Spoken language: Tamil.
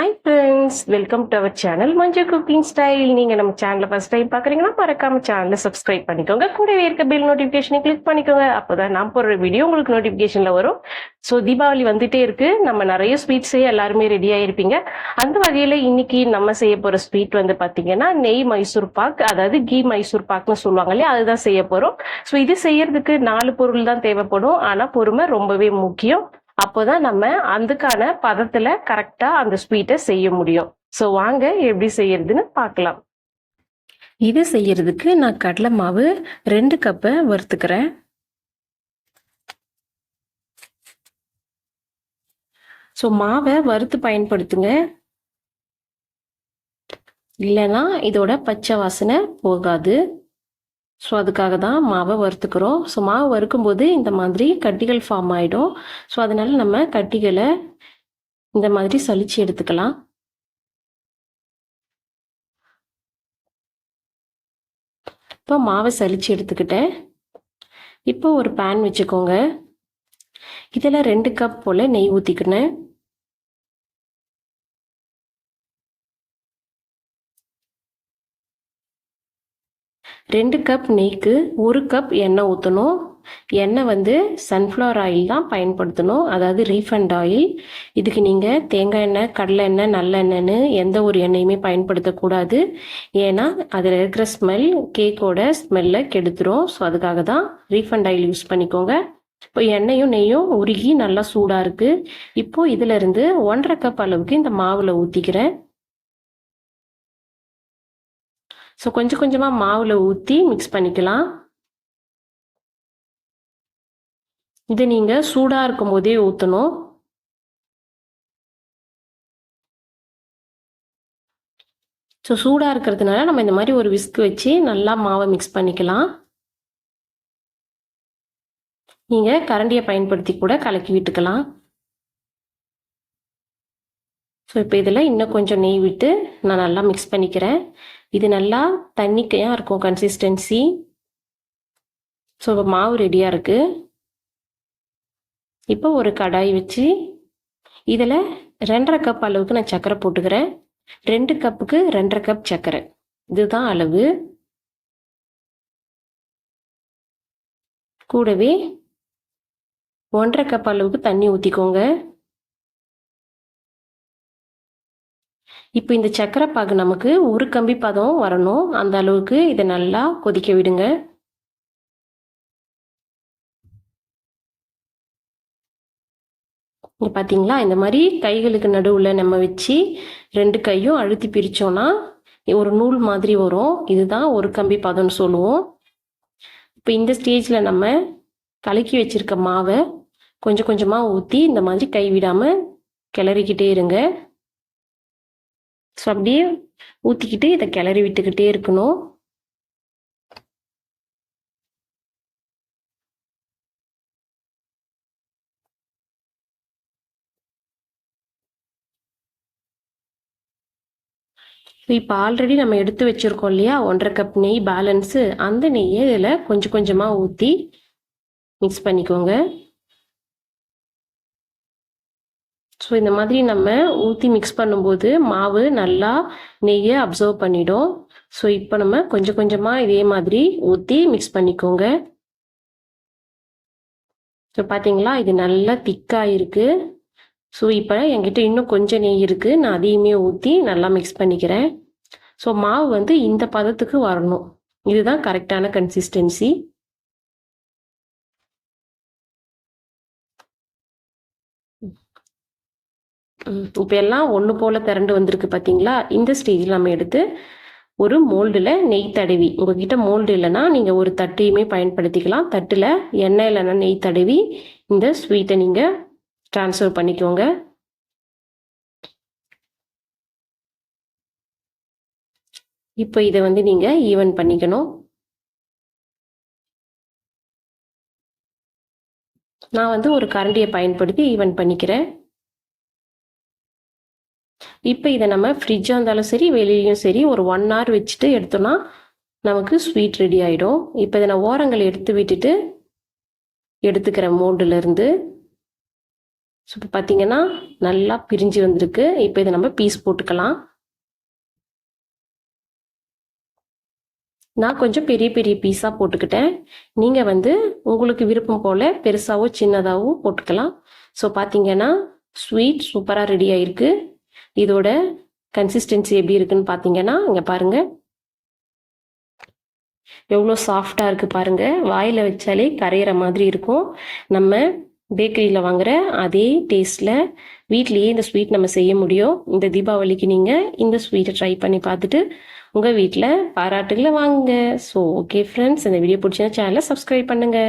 Hi friends, welcome to our channel Manjal cooking style. நீங்கள் நம்ம சேனலை ஃபர்ஸ்ட் டைம் பார்க்குறீங்கன்னா மறக்காம சேனலை சப்ஸ்கிரைப் பண்ணிக்கோங்க. கூடவே இருக்க பெல் நோட்டிஃபிகேஷனை கிளிக் பண்ணிக்கோங்க. அப்போ தான் நான் போடுற வீடியோ உங்களுக்கு நோட்டிஃபிகேஷனில் வரும். ஸோ தீபாவளி வந்துட்டே இருக்கு. நம்ம நிறைய ஸ்வீட்ஸ் செய்ய எல்லாருமே ரெடியாக இருப்பீங்க. அந்த வகையில் இன்னைக்கு நம்ம செய்ய போகிற ஸ்வீட் வந்து பார்த்தீங்கன்னா நெய் மைசூர் பாக், அதாவது கீ மைசூர் பாக்னு சொல்லுவாங்க இல்லையா, அதுதான் செய்ய போகிறோம். ஸோ இது செய்யறதுக்கு 4 பொருள் தான் தேவைப்படும். ஆனால் பொறுமை ரொம்பவே முக்கியம். அப்போதான் நம்ம அதுக்கான பதத்துல கரெக்டா அந்த ஸ்வீட்டை செய்ய முடியும். ஸோ வாங்க எப்படி செய்யறதுன்னு பார்க்கலாம். இது செய்யறதுக்கு நான் கடலை மாவு 2 கப்பை வறுத்துக்கிறேன். ஸோ மாவை வறுத்து பயன்படுத்துங்க, இல்லைன்னா இதோட பச்சை வாசனை போகாது. ஸோ அதுக்காக தான் மாவை வறுத்துக்கிறோம். ஸோ மாவு வறுக்கும்போது இந்த மாதிரி கட்டிகள் ஃபார்ம் ஆகிடும். ஸோ அதனால நம்ம கட்டிகளை இந்த மாதிரி சலிச்சு எடுத்துக்கலாம். இப்போ மாவை சலிச்சு எடுத்துக்கிட்டேன். இப்போ ஒரு பேன் வச்சுக்கோங்க. இதில் 2 கப் போல் நெய் ஊற்றிக்கினேன். ரெண்டு கப் நெய்க்கு 1 கப் எண்ணெய் ஊற்றணும். எண்ணெய் வந்து சன்ஃப்ளவர் ஆயில் தான் பயன்படுத்தணும், அதாவது ரீஃபண்ட் ஆயில். இதுக்கு நீங்கள் தேங்காய் எண்ணெய், கடலை எண்ணெய், நல்லெண்ணெய்னு எந்த ஒரு எண்ணெயுமே பயன்படுத்தக்கூடாது. ஏன்னா அதில் இருக்கிற ஸ்மெல் கேக்கோட ஸ்மெல்லை கெடுத்துரும். ஸோ அதுக்காக தான் ரீஃபண்ட் ஆயில் யூஸ் பண்ணிக்கோங்க. இப்போ எண்ணெயும் நெய்யும் உருகி நல்லா சூடாக இருக்குது. இப்போது இதிலிருந்து 1.5 கப் அளவுக்கு இந்த மாவில் ஊற்றிக்கிறேன். ஸோ கொஞ்சம் கொஞ்சமாக மாவில் ஊற்றி மிக்ஸ் பண்ணிக்கலாம். இதை நீங்கள் சூடாக இருக்கும் போதே ஊற்றணும். ஸோ சூடாக இருக்கிறதுனால நம்ம இந்த மாதிரி ஒரு விஸ்க் வச்சு நல்லா மாவை மிக்ஸ் பண்ணிக்கலாம். நீங்கள் கரண்டியை பயன்படுத்தி கூட கலக்கி விட்டுக்கலாம். ஸோ இப்போ இதில் இன்னும் கொஞ்சம் நெய் விட்டு நான் நல்லா மிக்ஸ் பண்ணிக்கிறேன். இது நல்லா தண்ணிக்கையாக இருக்கும் கன்சிஸ்டன்சி. ஸோ இப்போ மாவு ரெடியாக இருக்குது. இப்போ ஒரு கடாய் வச்சு இதில் 2.5 கப் அளவுக்கு நான் சர்க்கரை போட்டுக்கிறேன். 2 கப்புக்கு 2.5 கப் சர்க்கரை, இதுதான் அளவு. கூடவே 1.5 கப் அளவுக்கு தண்ணி ஊற்றிக்கோங்க. இப்போ இந்த சர்க்கரை பாகு நமக்கு ஒரு கம்பி பதம் வரணும். அந்த அளவுக்கு இதை நல்லா கொதிக்க விடுங்க. இங்கே பார்த்தீங்களா, இந்த மாதிரி கைகளுக்கு நடுவில் நம்ம வச்சு 2 கையும் அழுத்தி பிரித்தோன்னா ஒரு நூல் மாதிரி வரும். இதுதான் ஒரு கம்பி பதம்னு சொல்லுவோம். இப்போ இந்த ஸ்டேஜில் நம்ம கலக்கி வச்சிருக்க மாவை கொஞ்சம் கொஞ்சமாக ஊற்றி இந்த மாதிரி கை விடாமல் கிளறிக்கிட்டே இருங்க. ஸோ அப்படியே ஊற்றிக்கிட்டு இதை கிளறி விட்டுக்கிட்டே இருக்கணும். இப்போ ஆல்ரெடி நம்ம எடுத்து வச்சுருக்கோம் இல்லையா 1.5 கப் நெய் பேலன்ஸு, அந்த நெய்யை இதில் கொஞ்சம் கொஞ்சமாக ஊற்றி மிக்ஸ் பண்ணிக்கோங்க. ஸோ இந்த மாதிரி நம்ம ஊற்றி மிக்ஸ் பண்ணும்போது மாவு நல்லா நெய்யை அப்சர்வ் பண்ணிடும். ஸோ இப்போ நம்ம கொஞ்சம் கொஞ்சமாக இதே மாதிரி ஊற்றி மிக்ஸ் பண்ணிக்கோங்க. ஸோ பார்த்தீங்களா, இது நல்லா திக்காக இருக்குது. ஸோ இப்போ என்கிட்ட இன்னும் கொஞ்சம் நெய் இருக்குது, நான் அதையுமே ஊற்றி நல்லா மிக்ஸ் பண்ணிக்கிறேன். ஸோ மாவு வந்து இந்த பதத்துக்கு வரணும். இதுதான் கரெக்டான கன்சிஸ்டன்சி. இப்போ எல்லாம் ஒன்று போல் திரண்டு வந்திருக்கு பார்த்தீங்களா. இந்த ஸ்டேஜில் நம்ம எடுத்து ஒரு மோல்டில் நெய் தடவி, உங்ககிட்ட மோல்டு இல்லைன்னா நீங்கள் ஒரு தட்டையுமே பயன்படுத்திக்கலாம். தட்டில் எண்ணெய் இல்லைன்னா நெய் தடவி இந்த ஸ்வீட்டை நீங்கள் ட்ரான்ஸ்ஃபர் பண்ணிக்கோங்க. இப்போ இதை வந்து நீங்கள் ஈவன் பண்ணிக்கணும். நான் வந்து ஒரு கரண்டியை பயன்படுத்தி ஈவன் பண்ணிக்கிறேன். இப்போ இதை நம்ம ஃப்ரிட்ஜாக இருந்தாலும் சரி, வெளியிலையும் சரி, ஒரு 1 hour வச்சுட்டு எடுத்தோன்னா நமக்கு ஸ்வீட் ரெடி ஆகிடும். இப்போ இதை நான் ஓரங்களை எடுத்து விட்டுட்டு எடுத்துக்கிறேன் மோல்டுலேருந்து. ஸோ இப்போ பார்த்தீங்கன்னா நல்லா பிரிஞ்சு வந்திருக்கு. இப்போ இதை நம்ம பீஸ் போட்டுக்கலாம். நான் கொஞ்சம் பெரிய பெரிய பீஸாக போட்டுக்கிட்டேன். நீங்கள் வந்து உங்களுக்கு விருப்பம் போல் பெருசாவோ சின்னதாகவோ போட்டுக்கலாம். ஸோ பார்த்தீங்கன்னா ஸ்வீட் சூப்பராக ரெடி ஆயிருக்கு. இதோட கன்சிஸ்டன்சி எப்படி இருக்குன்னு பார்த்தீங்கன்னா இங்கே பாருங்கள், எவ்வளோ சாஃப்டாக இருக்குது பாருங்கள். வாயில் வச்சாலே கரையிற மாதிரி இருக்கும். நம்ம பேக்கரியில் வாங்குகிற அதே டேஸ்ட்டில் வீட்லேயே இந்த ஸ்வீட் நம்ம செய்ய முடியும். இந்த தீபாவளிக்கு நீங்கள் இந்த ஸ்வீட்டை ட்ரை பண்ணி பார்த்துட்டு உங்கள் வீட்டில் பாராட்டுகளை வாங்குங்க. ஸோ ஓகே ஃப்ரெண்ட்ஸ், இந்த வீடியோ பிடிச்சா சேனலை சப்ஸ்கிரைப் பண்ணுங்கள்.